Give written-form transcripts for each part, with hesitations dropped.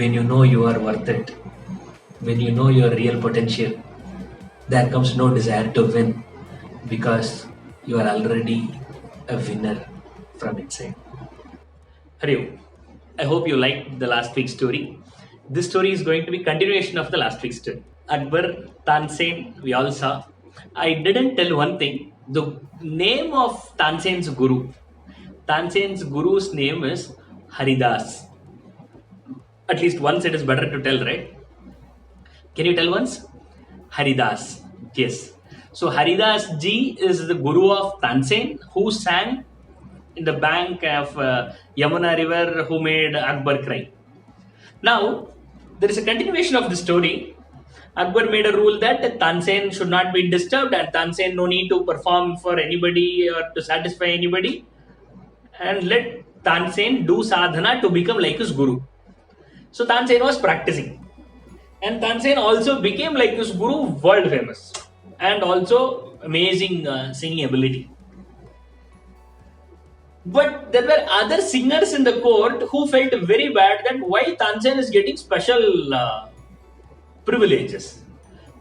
when you know you are worth it, when you know your real potential, there comes no desire to win because you are already a winner from inside. Hariyo, I hope you liked the last week's story. This story is going to be continuation of the last week's story. Akbar, Tansen, we all saw. I didn't tell one thing. The name of Tansen's guru. Tansen's guru's name is Haridas. At least once it is better to tell, right? Can you tell once? Haridas. Yes. So Haridas ji is the guru of Tansen who sang in the bank of Yamuna river who made Akbar cry. Now, there is a continuation of the story. Akbar made a rule that Tansen should not be disturbed and Tansen no need to perform for anybody or to satisfy anybody, and let Tansen do sadhana to become like his guru. So Tansen was practicing, and Tansen also became like his guru, world famous, and also amazing singing ability. But there were other singers in the court who felt very bad that why Tansen is getting special privileges.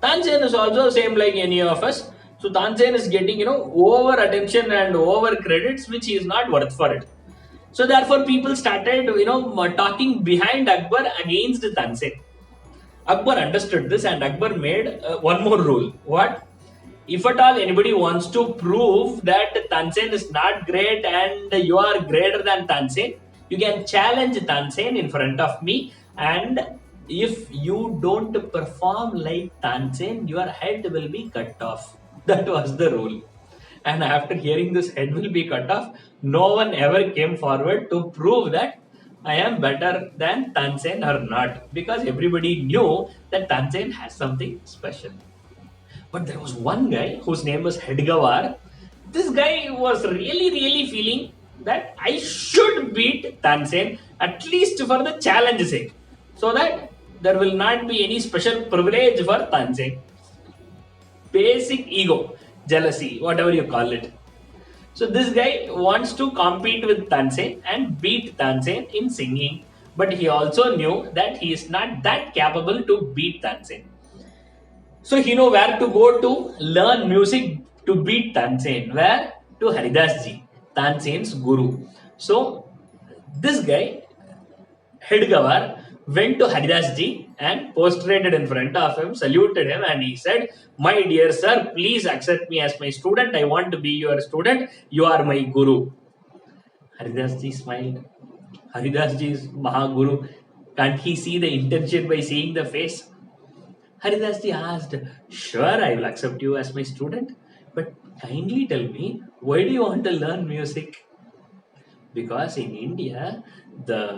Tansen is also same like any of us. So Tansen is getting over attention and over credits which he is not worth for it. So therefore people started talking behind Akbar against Tansen. Akbar understood this and Akbar made one more rule. What? If at all anybody wants to prove that Tansen is not great and you are greater than Tansen, you can challenge Tansen in front of me, and if you don't perform like Tansen, your head will be cut off. That was the rule. And after hearing this head will be cut off, no one ever came forward to prove that I am better than Tansen or not, because everybody knew that Tansen has something special. But there was one guy whose name was Hedgawar. This guy was really, really feeling that I should beat Tansen, at least for the challenge sake, so that there will not be any special privilege for Tansen. Basic ego, jealousy, whatever you call it. So this guy wants to compete with Tansen and beat Tansen in singing, but he also knew that he is not that capable to beat Tansen. So he know where to go to learn music to beat Tansen. Where? To Haridas ji, Tansen's guru. So this guy, Hedgawar, went to Haridas ji and prostrated in front of him, saluted him, and he said, "My dear sir, please accept me as my student. I want to be your student. You are my guru." Haridas ji smiled. Haridas ji is Mahaguru. Can't he see the intention by seeing the face? Haridas ji asked, "Sure, I will accept you as my student, but kindly tell me, why do you want to learn music?" Because in India, the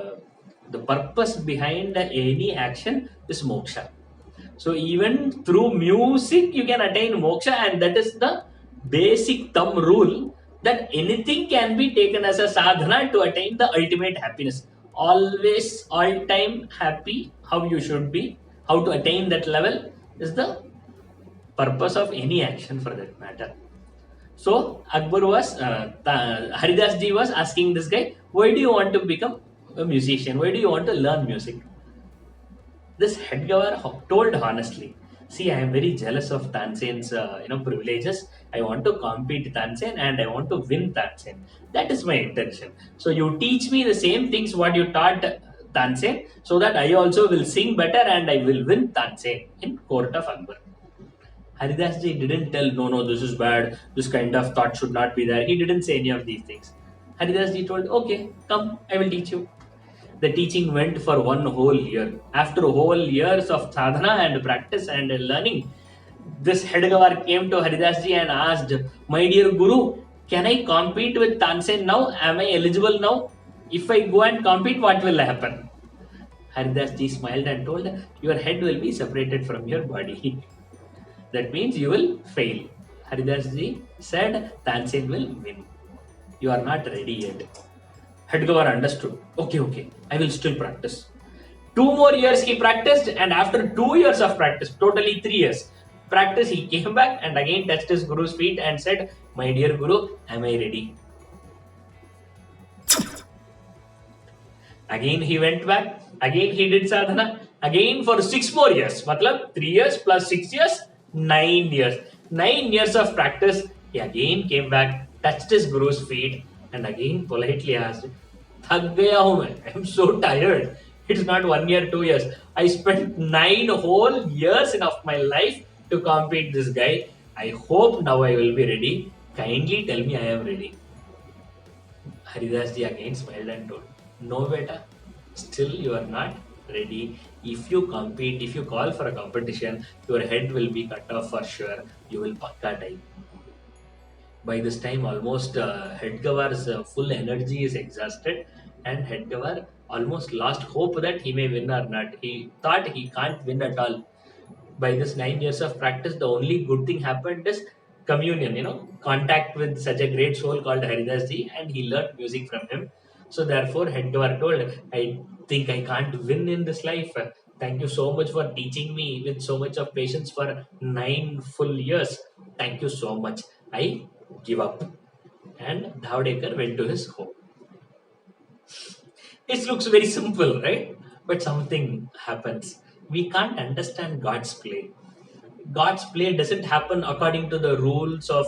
purpose behind any action is moksha. So even through music, you can attain moksha, and that is the basic thumb rule that anything can be taken as a sadhana to attain the ultimate happiness. Always, all time happy, how you should be, how to attain that level is the purpose of any action for that matter. So Akbar was, Haridas ji was asking this guy, why do you want to become a musician? Why do you want to learn music? This Hedgawar told honestly, see, I am very jealous of Tansen's privileges. I want to compete Tansen and I want to win Tansen. That is my intention. So you teach me the same things what you taught Tansen, so that I also will sing better and I will win Tansen in court of Akbar. Haridas ji didn't tell, no, this is bad, this kind of thought should not be there. He didn't say any of these things. Haridas ji told, okay, come, I will teach you. The teaching went for one whole year. After whole years of sadhana and practice and learning, this Hedgawar came to Haridas ji and asked, my dear Guru, can I compete with Tansen now? Am I eligible now? If I go and compete, what will happen? Haridas ji smiled and told, your head will be separated from your body. That means you will fail. Haridas ji said, Tansen will win. You are not ready yet. Hedgawar understood. Okay, I will still practice. 2 more years he practiced, and after 2 years of practice, totally 3 years, practice, he came back and again touched his Guru's feet and said, my dear Guru, am I ready? Again he went back. Again he did sadhana. Again for 6 more years. Matlab 3 years plus 6 years, 9 years. 9 years of practice. He again came back, touched his guru's feet, and again politely asked, "थक गया हूं मैं. I'm so tired. It's not 1 year, 2 years. I spent 9 whole years of my life to compete this guy. I hope now I will be ready. Kindly tell me I am ready." Haridas ji again smiled and told, "No, beta, still you are not ready. If you compete, if you call for a competition, your head will be cut off for sure. You will pakka die." By this time, almost Hedgawar's full energy is exhausted, and Hedgawar almost lost hope that he may win or not. He thought he can't win at all. By this 9 years of practice, the only good thing happened is communion, contact with such a great soul called Haridas ji, and he learned music from him. So therefore, Hedgawar told, "I think I can't win in this life. Thank you so much for teaching me with so much of patience for 9 full years. Thank you so much. I give up." And Dhavdekar went to his home. It looks very simple, right? But something happens. We can't understand God's play. God's play doesn't happen according to the rules of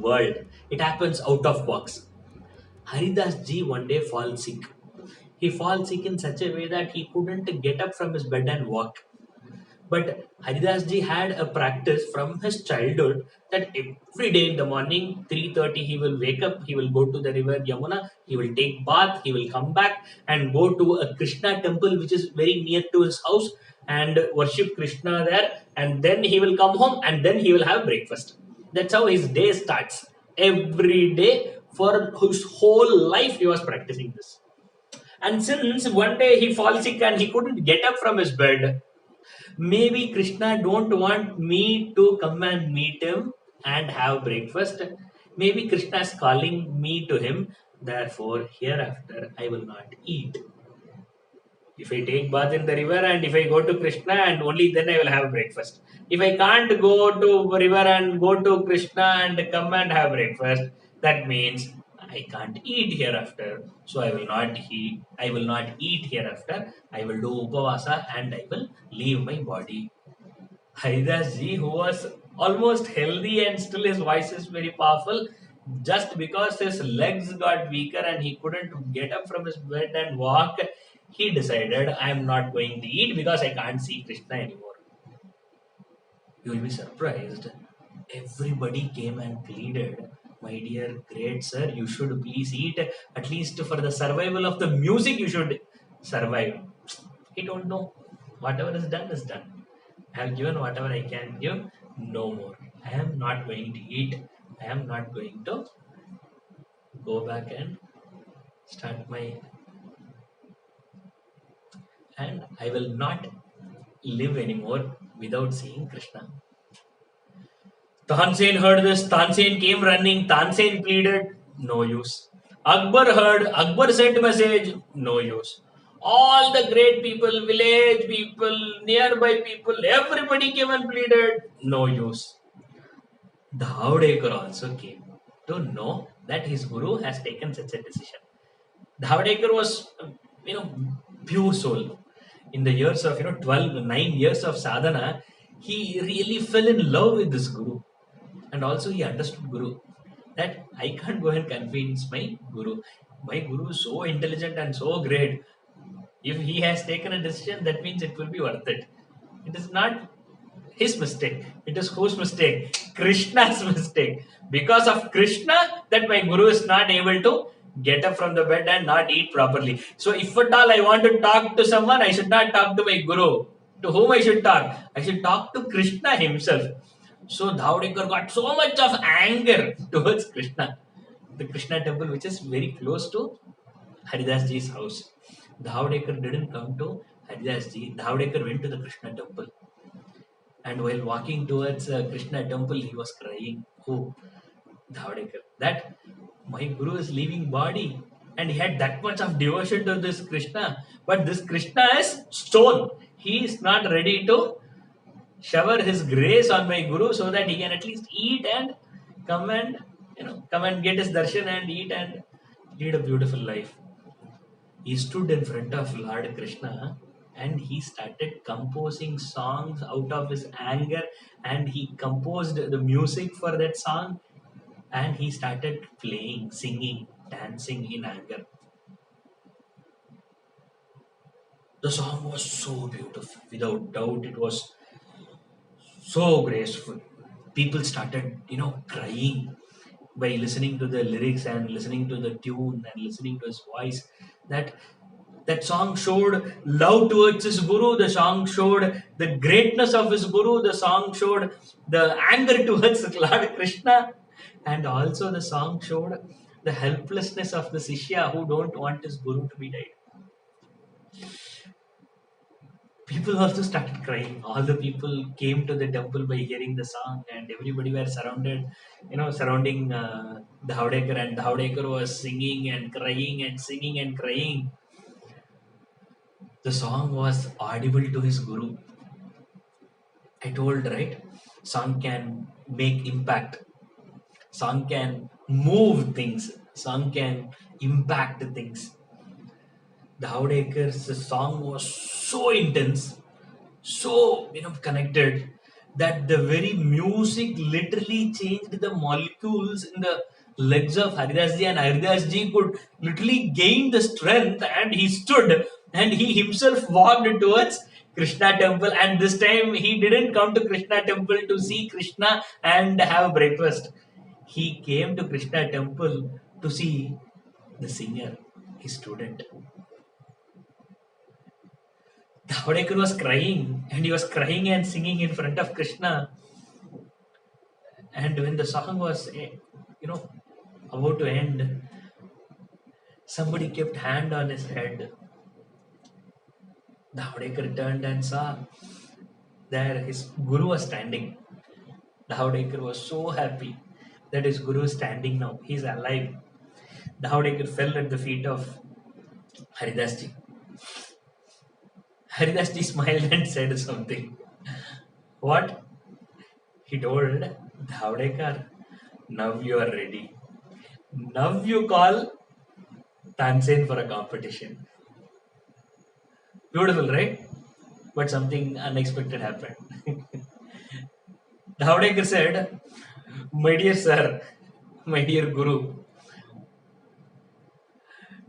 world. It happens out of box. Haridas ji one day falls sick. He falls sick in such a way that he couldn't get up from his bed and walk. But Haridas ji had a practice from his childhood that every day in the morning, 3:30, he will wake up, he will go to the river Yamuna, he will take bath, he will come back and go to a Krishna temple which is very near to his house and worship Krishna there. And then he will come home and then he will have breakfast. That's how his day starts. Every day for his whole life he was practicing this. And since one day he falls sick and he couldn't get up from his bed, maybe Krishna don't want me to come and meet him and have breakfast. Maybe Krishna is calling me to him. Therefore, hereafter I will not eat. If I take bath in the river and if I go to Krishna and only then I will have breakfast. If I can't go to river and go to Krishna and come and have breakfast, that means I can't eat hereafter. So I will not eat. I will not eat hereafter. I will do upavasa and I will leave my body. Haridas ji, who was almost healthy and still his voice is very powerful, just because his legs got weaker and he couldn't get up from his bed and walk, he decided, "I am not going to eat because I can't see Krishna anymore." You will be surprised. Everybody came and pleaded, "My dear great sir, you should please eat. At least for the survival of the music, you should survive." He don't know. Whatever is done is done. I have given whatever I can give, no more. I am not going to eat. I am not going to go back and start my. And I will not live anymore without seeing Krishna. Tansen heard this. Tansen came running. Tansen pleaded, no use. Akbar heard. Akbar sent message, no use. All the great people, village people, nearby people, everybody came and pleaded, no use. Dhavdekar also came to know that his guru has taken such a decision. Dhavdekar was, pure soul. In the years of, 9 years of sadhana, he really fell in love with this guru. And also he understood guru. That I can't go and convince my guru. My guru is so intelligent and so great. If he has taken a decision, that means it will be worth it. It is not his mistake. It is whose mistake? Krishna's mistake. Because of Krishna, that my guru is not able to get up from the bed and not eat properly. So if at all I want to talk to someone, I should not talk to my guru. To whom I should talk? I should talk to Krishna himself. So Dhavdekar got so much of anger towards Krishna. The Krishna temple, which is very close to Haridas ji's house. Dhavdekar didn't come to Haridas ji. Dhavdekar went to the Krishna temple. And while walking towards Krishna temple, he was crying. Who? Dhavdekar. That my guru is leaving body. And he had that much of devotion to this Krishna. But this Krishna is stone. He is not ready to shower his grace on my guru so that he can at least eat and come and come and get his darshan and eat and lead a beautiful life. He stood in front of Lord Krishna and he started composing songs out of his anger, and he composed the music for that song, and he started playing, singing, dancing in anger. The song was so beautiful. Without doubt, it was so graceful. People started, crying by listening to the lyrics and listening to the tune and listening to his voice. That song showed love towards his guru. The song showed the greatness of his guru. The song showed the anger towards Lord Krishna, and also the song showed the helplessness of the Sishya who don't want his guru to be dead. People also started crying. All the people came to the temple by hearing the song, and everybody were surrounded, surrounding the Dhaudekar, and Dhaudekar was singing and crying and singing and crying. The song was audible to his guru. I told, right? Song can make impact. Song can move things. Song can impact things. The Howdaker's song was so intense, so connected, that the very music literally changed the molecules in the legs of Haridas ji, and Haridas ji could literally gain the strength, and he stood and he himself walked towards Krishna temple. And this time he didn't come to Krishna temple to see Krishna and have breakfast. He came to Krishna temple to see the singer, his student. Dhawadekar was crying, and he was crying and singing in front of Krishna. And when the song was, about to end, somebody kept hand on his head. Dhawadekar turned and saw there his guru was standing. Dhawadekar was so happy that his guru is standing now. He's alive. Dhawadekar fell at the feet of Haridas ji. Haridas ji smiled and said something. What? He told Dhawadekar, now you are ready. Now you call Tansen for a competition. Beautiful, right? But something unexpected happened. Dhawadekar said, my dear sir, my dear guru,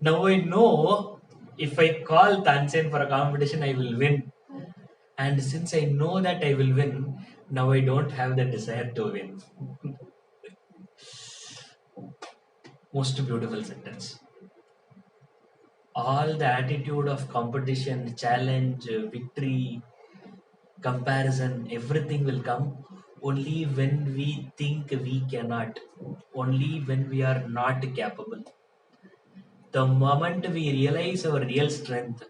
now I know if I call Tansen for a competition, I will win. And since I know that I will win, now I don't have the desire to win. Most beautiful sentence. All the attitude of competition, challenge, victory, comparison, everything will come only when we think we cannot, only when we are not capable. The moment we realize our real strength,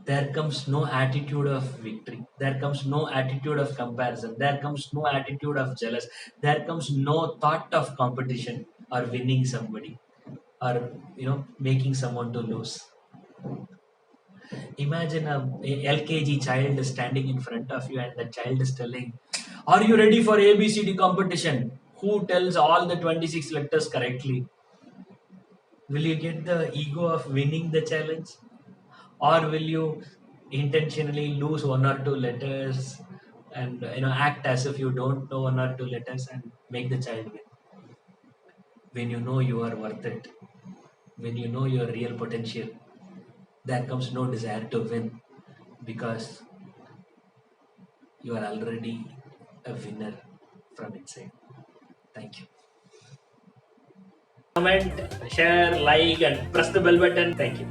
there comes no attitude of victory, there comes no attitude of comparison, there comes no attitude of jealous, there comes no thought of competition or winning somebody, or making someone to lose. Imagine a LKG child standing in front of you, and the child is telling, are you ready for ABCD competition? Who tells all the 26 letters correctly? Will you get the ego of winning the challenge? Or will you intentionally lose one or two letters and act as if you don't know one or two letters and make the child win? When you know you are worth it, when you know your real potential, there comes no desire to win, because you are already a winner from inside. Thank you. Comment, share, like, and press the bell button. Thank you.